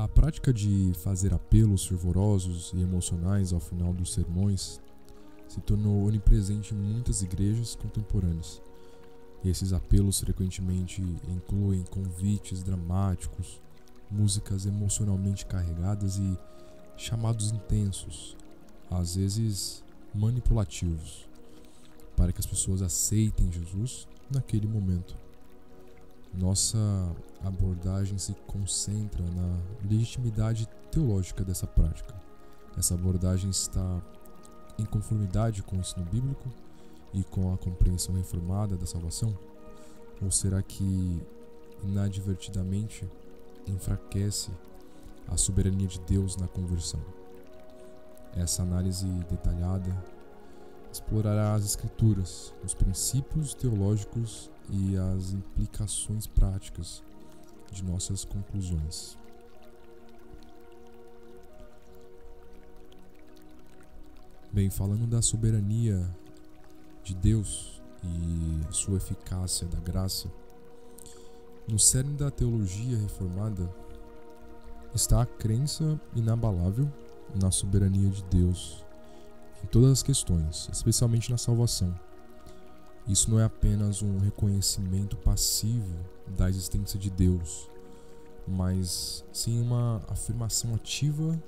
A prática de fazer apelos fervorosos e emocionais ao final dos sermões se tornou onipresente em muitas igrejas contemporâneas. E esses apelos frequentemente incluem convites dramáticos, músicas emocionalmente carregadas e chamados intensos, às vezes manipulativos, para que as pessoas aceitem Jesus naquele momento. Nossa abordagem se concentra na legitimidade teológica dessa prática. Essa abordagem está em conformidade com o ensino bíblico e com a compreensão reformada da salvação? Ou será que inadvertidamente enfraquece a soberania de Deus na conversão? Essa análise detalhada explorará as Escrituras, os princípios teológicos e as implicações práticas de nossas conclusões. Bem, falando da soberania de Deus e sua eficácia da graça, no cerne da teologia reformada está a crença inabalável na soberania de Deus em todas as questões, especialmente na salvação. Isso não é apenas um reconhecimento passivo da existência de Deus, mas sim uma afirmação ativa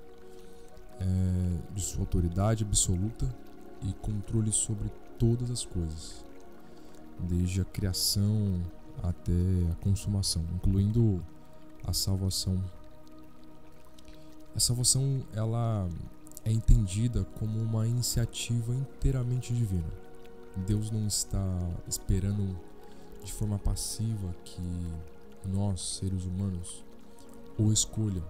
de sua autoridade absoluta e controle sobre todas as coisas, desde a criação até a consumação, incluindo a salvação. A salvação, ela é entendida como uma iniciativa inteiramente divina. Deus não está esperando de forma passiva que nós, seres humanos, o escolham,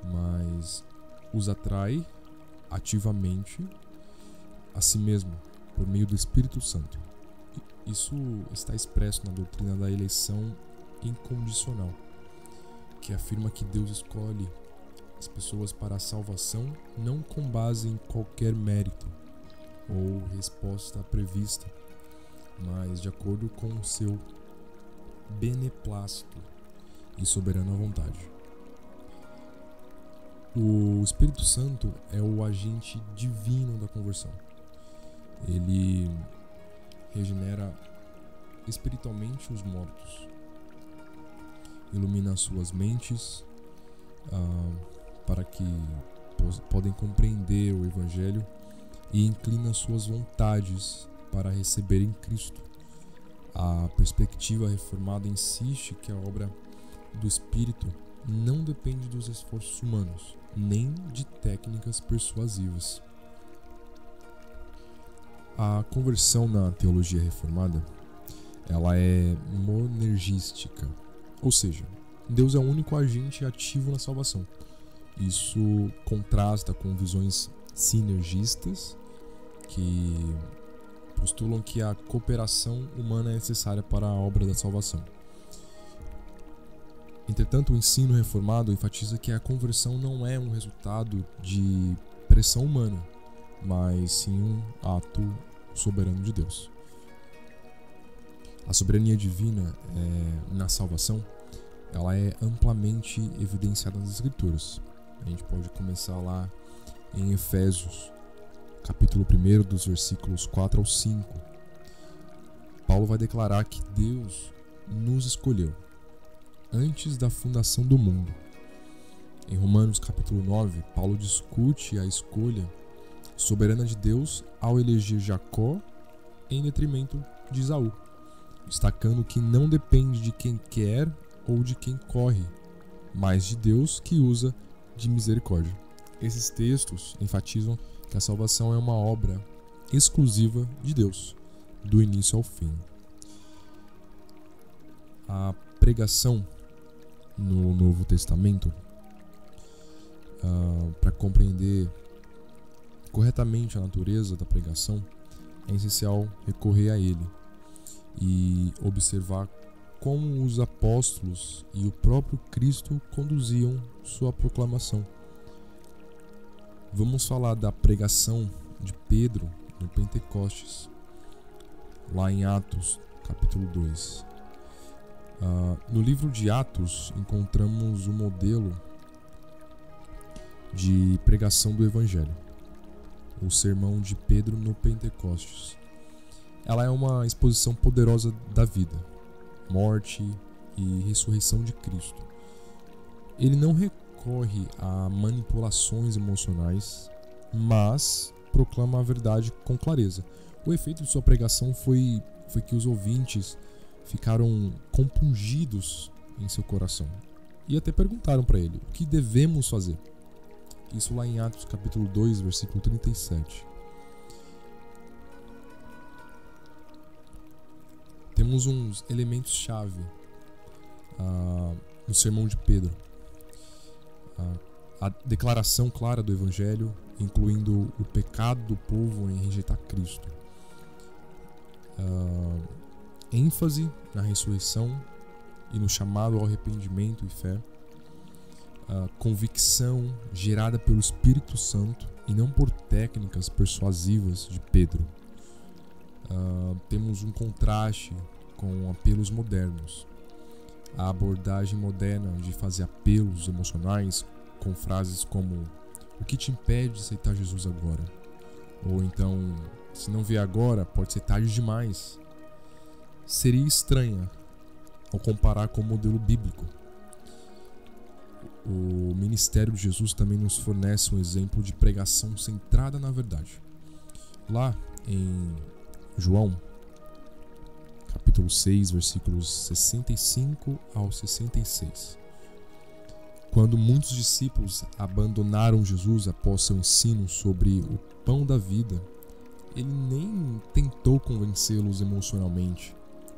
mas os atrai ativamente a si mesmo, por meio do Espírito Santo. Isso está expresso na doutrina da eleição incondicional, que afirma que Deus escolhe as pessoas para a salvação não com base em qualquer mérito ou resposta prevista, mas de acordo com o seu beneplácito e soberana vontade. O Espírito Santo é o agente divino da conversão. Ele regenera espiritualmente os mortos, ilumina suas mentes para que podem compreender o Evangelho e inclina suas vontades para receberem Cristo. A perspectiva reformada insiste que a obra do Espírito não depende dos esforços humanos, nem de técnicas persuasivas. A conversão na teologia reformada, ela é monergística, ou seja, Deus é o único agente ativo na salvação. Isso contrasta com visões sinergistas, que postulam que a cooperação humana é necessária para a obra da salvação. Entretanto, o ensino reformado enfatiza que a conversão não é um resultado de pressão humana, mas sim um ato soberano de Deus. A soberania divina na salvação, ela é amplamente evidenciada nas Escrituras. A gente pode começar lá em Efésios, capítulo 1, dos versículos 4 ao 5. Paulo vai declarar que Deus nos escolheu antes da fundação do mundo. Em Romanos, capítulo 9, Paulo discute a escolha soberana de Deus ao eleger Jacó em detrimento de Esaú, destacando que não depende de quem quer ou de quem corre, mas de Deus que usa de misericórdia. Esses textos enfatizam que a salvação é uma obra exclusiva de Deus, do início ao fim. A pregação no Novo Testamento, para compreender corretamente a natureza da pregação, é essencial recorrer a ele e observar como os apóstolos e o próprio Cristo conduziam sua proclamação. Vamos falar da pregação de Pedro no Pentecostes, lá em Atos, capítulo 2. No livro de Atos, encontramos o modelo de pregação do Evangelho, o Sermão de Pedro no Pentecostes. Ela é uma exposição poderosa da vida, morte e ressurreição de Cristo. Ele não recorre a manipulações emocionais, mas proclama a verdade com clareza. O efeito de sua pregação foi que os ouvintes ficaram compungidos em seu coração e até perguntaram para ele: o que devemos fazer? Isso lá em Atos capítulo 2, versículo 37. Temos uns elementos-chave no sermão de Pedro. A declaração clara do Evangelho, incluindo o pecado do povo em rejeitar Cristo. ênfase na ressurreição e no chamado ao arrependimento e fé, convicção gerada pelo Espírito Santo e não por técnicas persuasivas de Pedro. Temos um contraste com apelos modernos. A abordagem moderna de fazer apelos emocionais com frases como: o que te impede de aceitar Jesus agora? Ou então, se não vier agora, pode ser tarde demais. Seria estranha ao comparar com o modelo bíblico. O ministério de Jesus também nos fornece um exemplo de pregação centrada na verdade. Lá em João, capítulo 6, versículos 65 ao 66. Quando muitos discípulos abandonaram Jesus após seu ensino sobre o pão da vida, ele nem tentou convencê-los emocionalmente.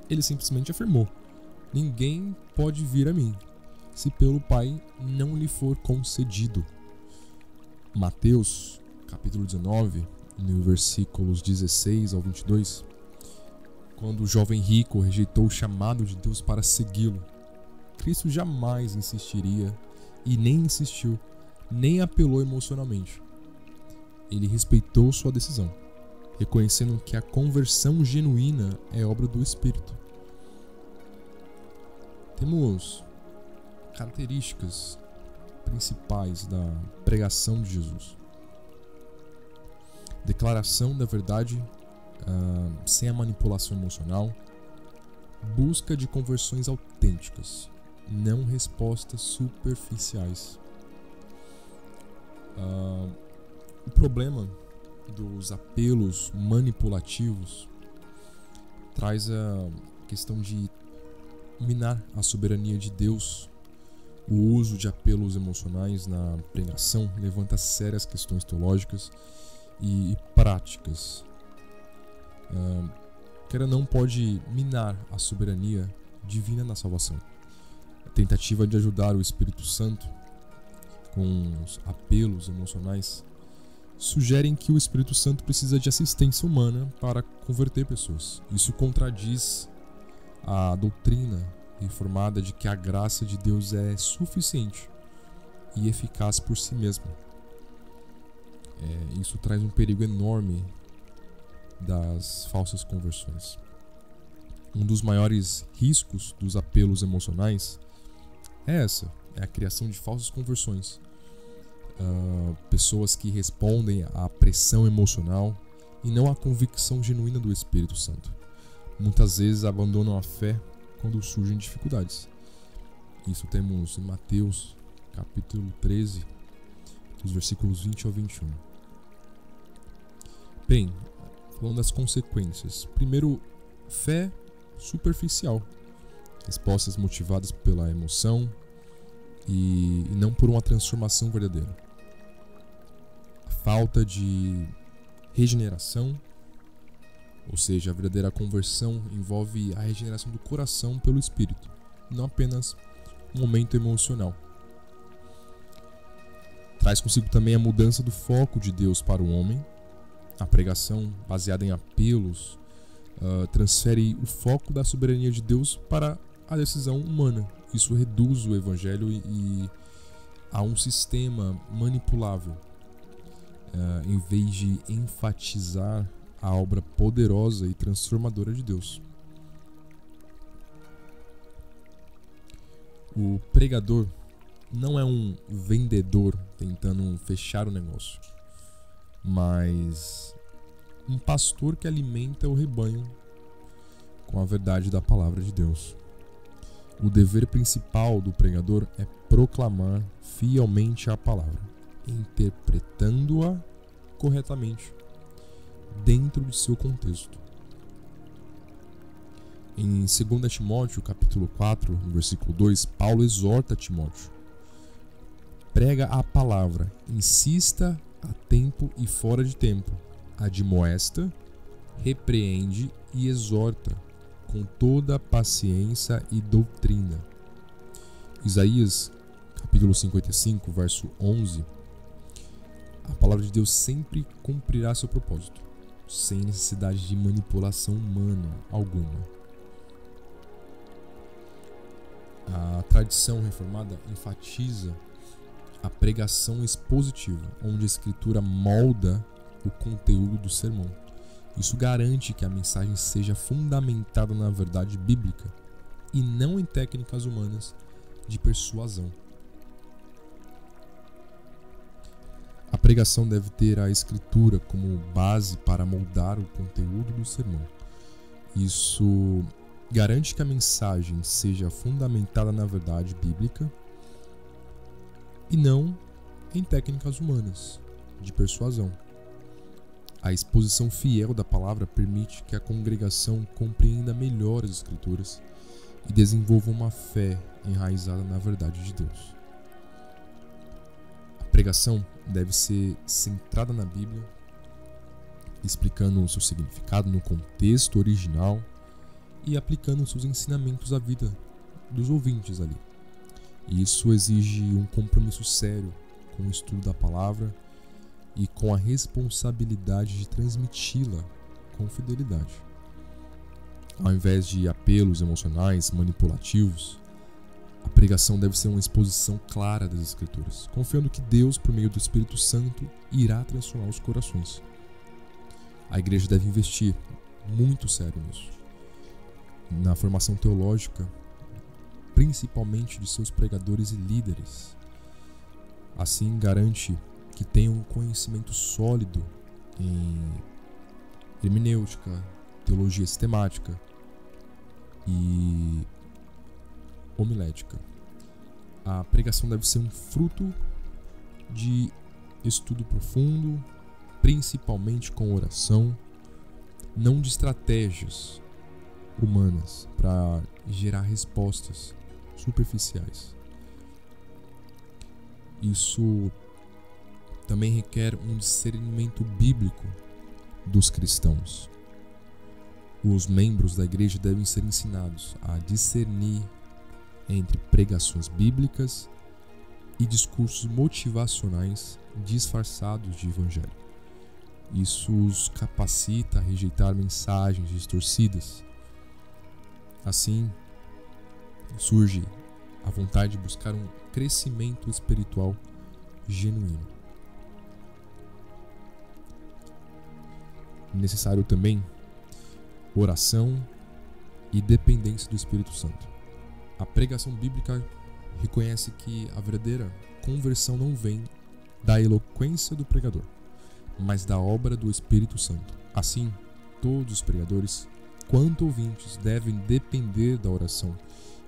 Ele simplesmente afirmou: ninguém pode vir a mim, se pelo Pai não lhe for concedido. Mateus, capítulo 19, no versículos 16 ao 22, quando o jovem rico rejeitou o chamado de Deus para segui-lo, Cristo jamais insistiria e nem insistiu, nem apelou emocionalmente. Ele respeitou sua decisão, reconhecendo que a conversão genuína é obra do Espírito. Temos características principais da pregação de Jesus: declaração da verdade sem a manipulação emocional, busca de conversões autênticas, não respostas superficiais. O problema dos apelos manipulativos traz a questão de minar a soberania de Deus. O uso de apelos emocionais na pregação levanta sérias questões teológicas e práticas. Quer ou não, pode minar a soberania divina na salvação. A tentativa de ajudar o Espírito Santo com os apelos emocionais sugerem que o Espírito Santo precisa de assistência humana para converter pessoas. Isso contradiz a doutrina reformada de que a graça de Deus é suficiente e eficaz por si mesma. Isso traz um perigo enorme das falsas conversões. Um dos maiores riscos dos apelos emocionais é a criação de falsas conversões. Pessoas que respondem à pressão emocional e não à convicção genuína do Espírito Santo. Muitas vezes abandonam a fé quando surgem dificuldades. Isso temos em Mateus, capítulo 13, dos versículos 20 ao 21. Bem, falando das consequências. Primeiro, fé superficial. Respostas motivadas pela emoção e não por uma transformação verdadeira. A falta de regeneração, ou seja, a verdadeira conversão envolve a regeneração do coração pelo Espírito, não apenas um momento emocional. Traz consigo também a mudança do foco de Deus para o homem. A pregação baseada em apelos transfere o foco da soberania de Deus para a decisão humana. Isso reduz o Evangelho a um sistema manipulável, em vez de enfatizar a obra poderosa e transformadora de Deus. O pregador não é um vendedor tentando fechar o negócio, mas um pastor que alimenta o rebanho com a verdade da palavra de Deus. O dever principal do pregador é proclamar fielmente a palavra, interpretando-a corretamente, dentro de seu contexto. Em 2 Timóteo, capítulo 4, no versículo 2, Paulo exorta Timóteo: prega a palavra, insista a tempo e fora de tempo, admoesta, repreende e exorta, com toda paciência e doutrina. Isaías, capítulo 55, verso 11, a palavra de Deus sempre cumprirá seu propósito, sem necessidade de manipulação humana alguma. A tradição reformada enfatiza a pregação expositiva, onde a Escritura molda o conteúdo do sermão. Isso garante que a mensagem seja fundamentada na verdade bíblica e não em técnicas humanas de persuasão. A pregação deve ter a Escritura como base para moldar o conteúdo do sermão. Isso garante que a mensagem seja fundamentada na verdade bíblica e não em técnicas humanas de persuasão. A exposição fiel da palavra permite que a congregação compreenda melhor as Escrituras e desenvolva uma fé enraizada na verdade de Deus. A pregação deve ser centrada na Bíblia, explicando o seu significado no contexto original e aplicando seus ensinamentos à vida dos ouvintes ali. E isso exige um compromisso sério com o estudo da palavra e com a responsabilidade de transmiti-la com fidelidade. Ao invés de apelos emocionais manipulativos, a pregação deve ser uma exposição clara das Escrituras, confiando que Deus, por meio do Espírito Santo, irá transformar os corações. A igreja deve investir muito sério nisso, na formação teológica, principalmente de seus pregadores e líderes. Assim, garante que tenham um conhecimento sólido em hermenêutica, teologia sistemática e homilética. A pregação deve ser um fruto de estudo profundo, principalmente com oração, não de estratégias humanas para gerar respostas superficiais. Isso também requer um discernimento bíblico dos cristãos. Os membros da igreja devem ser ensinados a discernir entre pregações bíblicas e discursos motivacionais disfarçados de evangelho. Isso os capacita a rejeitar mensagens distorcidas. Assim, surge a vontade de buscar um crescimento espiritual genuíno. Necessário também oração e dependência do Espírito Santo. A pregação bíblica reconhece que a verdadeira conversão não vem da eloquência do pregador, mas da obra do Espírito Santo. Assim, todos os pregadores, quanto ouvintes, devem depender da oração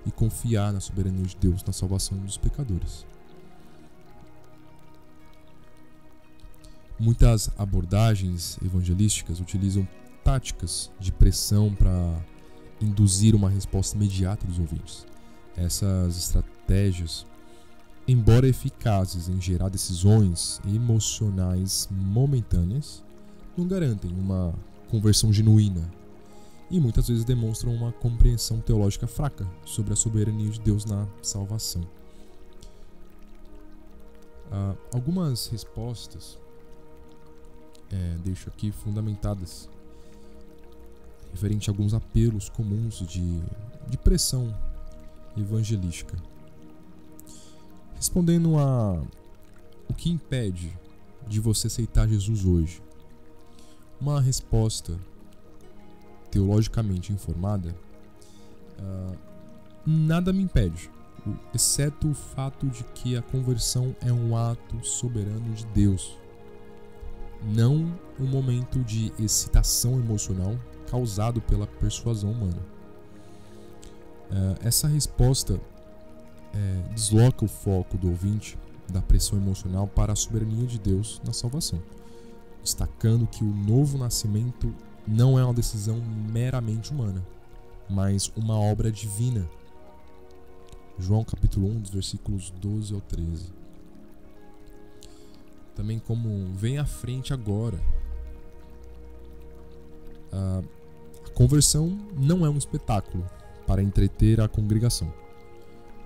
e confiar na soberania de Deus na salvação dos pecadores. Muitas abordagens evangelísticas utilizam táticas de pressão para induzir uma resposta imediata dos ouvintes. Essas estratégias, embora eficazes em gerar decisões emocionais momentâneas, não garantem uma conversão genuína e muitas vezes demonstram uma compreensão teológica fraca sobre a soberania de Deus na salvação. Algumas respostas deixo aqui fundamentadas referente a alguns apelos comuns de pressão evangelística. Respondendo a o que impede de você aceitar Jesus hoje, uma resposta teologicamente informada: nada me impede exceto o fato de que a conversão é um ato soberano de Deus, não um momento de excitação emocional causado pela persuasão humana. Essa resposta desloca o foco do ouvinte da pressão emocional para a soberania de Deus na salvação, destacando que o novo nascimento não é uma decisão meramente humana, mas uma obra divina. João capítulo 1, dos versículos 12 ao 13. Também como vem à frente agora, a conversão não é um espetáculo para entreter a congregação,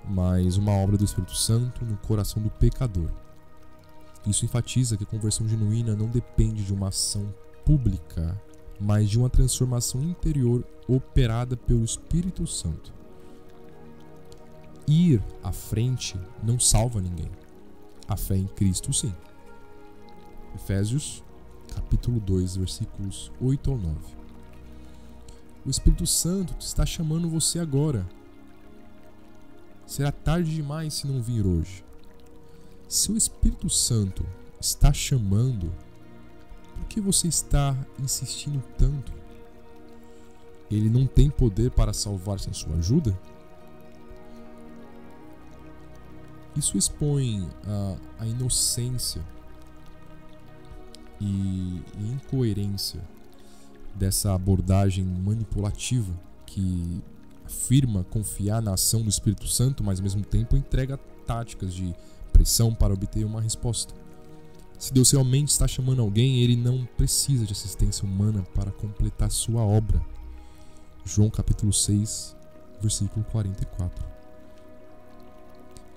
mas uma obra do Espírito Santo no coração do pecador. Isso enfatiza que a conversão genuína não depende de uma ação pública, mas de uma transformação interior operada pelo Espírito Santo. Ir à frente não salva ninguém. A fé em Cristo, sim. Efésios, capítulo 2, versículos 8 ao 9. O Espírito Santo está chamando você agora. Será tarde demais se não vir hoje. Se o Espírito Santo está chamando, por que você está insistindo tanto? Ele não tem poder para salvar sem sua ajuda? Isso expõe a inocência e incoerência dessa abordagem manipulativa que afirma confiar na ação do Espírito Santo, mas ao mesmo tempo entrega táticas de pressão para obter uma resposta. Se Deus realmente está chamando alguém, ele não precisa de assistência humana para completar sua obra. João capítulo 6, versículo 44.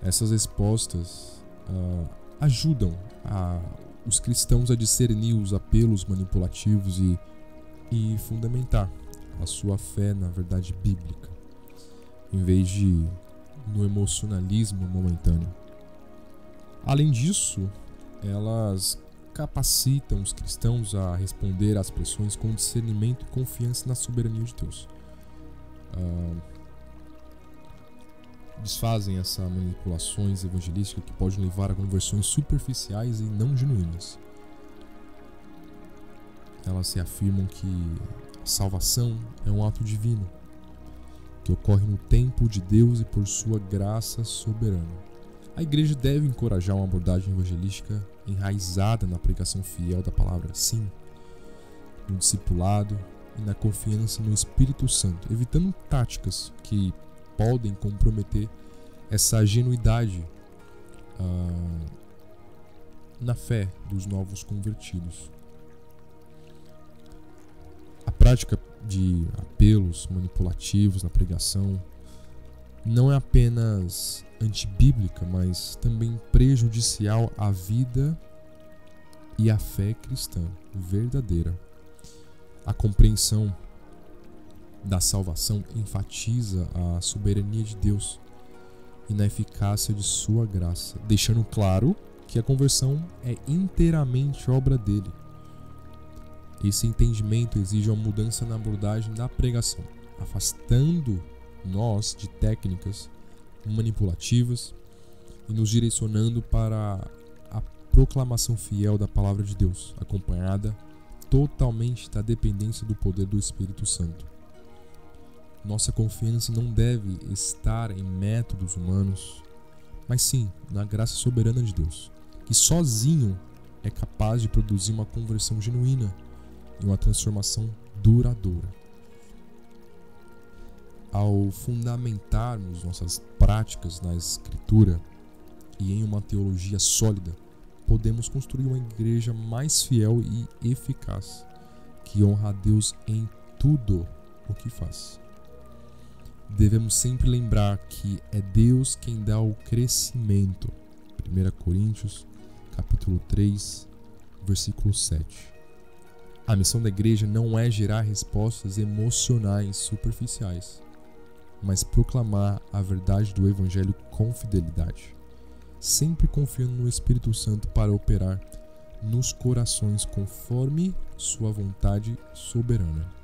Essas respostas ajudam os cristãos a discernir os apelos manipulativos e fundamentar a sua fé na verdade bíblica, em vez de no emocionalismo momentâneo. Além disso, elas capacitam os cristãos a responder às pressões com discernimento e confiança na soberania de Deus. Desfazem essas manipulações evangelísticas que podem levar a conversões superficiais e não genuínas. Elas se afirmam que a salvação é um ato divino, que ocorre no tempo de Deus e por sua graça soberana. A igreja deve encorajar uma abordagem evangelística enraizada na pregação fiel da palavra, sim, no discipulado e na confiança no Espírito Santo, evitando táticas que podem comprometer essa genuidade na fé dos novos convertidos. A prática de apelos manipulativos na pregação não é apenas antibíblica, mas também prejudicial à vida e à fé cristã verdadeira. A compreensão da salvação enfatiza a soberania de Deus e na eficácia de sua graça, deixando claro que a conversão é inteiramente obra dele. Esse entendimento exige uma mudança na abordagem da pregação, afastando nós de técnicas manipulativas e nos direcionando para a proclamação fiel da palavra de Deus, acompanhada totalmente da dependência do poder do Espírito Santo. Nossa confiança não deve estar em métodos humanos, mas sim na graça soberana de Deus, que sozinho é capaz de produzir uma conversão genuína e uma transformação duradoura. Ao fundamentarmos nossas práticas na Escritura e em uma teologia sólida, podemos construir uma igreja mais fiel e eficaz, que honra a Deus em tudo o que faz. Devemos sempre lembrar que é Deus quem dá o crescimento. 1 Coríntios, capítulo 3, versículo 7. A missão da igreja não é gerar respostas emocionais superficiais, mas proclamar a verdade do Evangelho com fidelidade, sempre confiando no Espírito Santo para operar nos corações conforme sua vontade soberana.